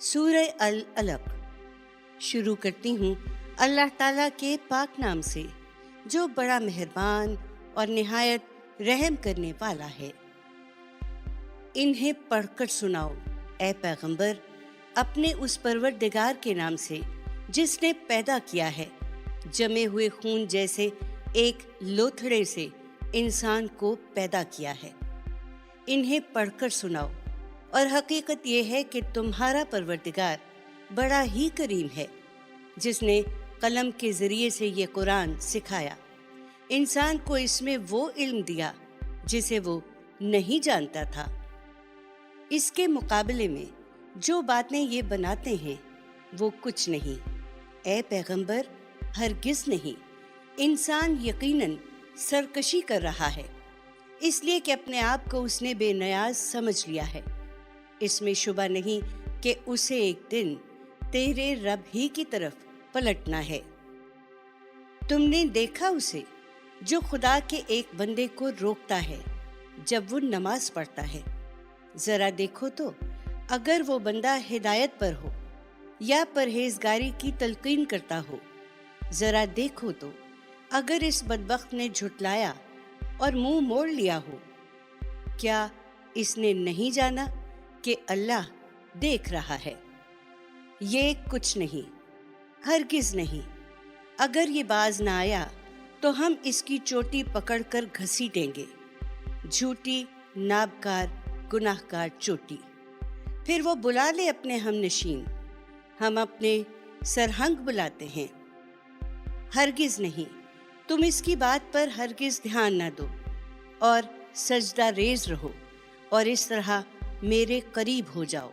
सूरह अल अलक। शुरू करती हूँ अल्लाह ताला के पाक नाम से जो बड़ा मेहरबान और निहायत रहम करने वाला है। इन्हें पढ़कर सुनाओ ए पैगंबर अपने उस परवरदिगार के नाम से जिसने पैदा किया है जमे हुए खून जैसे एक लोथड़े से इंसान को पैदा किया है। इन्हें पढ़कर सुनाओ और हकीकत यह है कि तुम्हारा परवरदिगार बड़ा ही करीम है जिसने कलम के ज़रिए से ये कुरान सिखाया। इंसान को इसमें वो इल्म दिया जिसे वो नहीं जानता था। इसके मुकाबले में जो बातें ये बनाते हैं वो कुछ नहीं। ए पैगंबर हरगिज़ नहीं। इंसान यकीनन सरकशी कर रहा है इसलिए कि अपने आप को उसने बेनियाज समझ लिया है। इसमें शुबा नहीं कि उसे एक दिन तेरे रब ही की तरफ पलटना है। तुमने देखा उसे जो खुदा के एक बंदे को रोकता है जब वो नमाज पढ़ता है। जरा देखो तो अगर वो बंदा हिदायत पर हो या परहेजगारी की तलकीन करता हो। जरा देखो तो अगर इस बदबख्त ने झुटलाया और मुंह मोड़ लिया हो। क्या इसने नहीं जाना कि अल्लाह देख रहा है? ये कुछ नहीं, हरगिज़ नहीं। अगर ये बाज ना आया तो हम इसकी चोटी पकड़कर घसीटेंगे, झूठी नाबकार गुनाहगार चोटी। फिर वो बुला ले अपने हमनशीन, हम अपने सरहंग बुलाते हैं। हरगिज़ नहीं, तुम इसकी बात पर हरगिज़ ध्यान ना दो और सजदा रेज रहो और इस तरह मेरे करीब हो जाओ।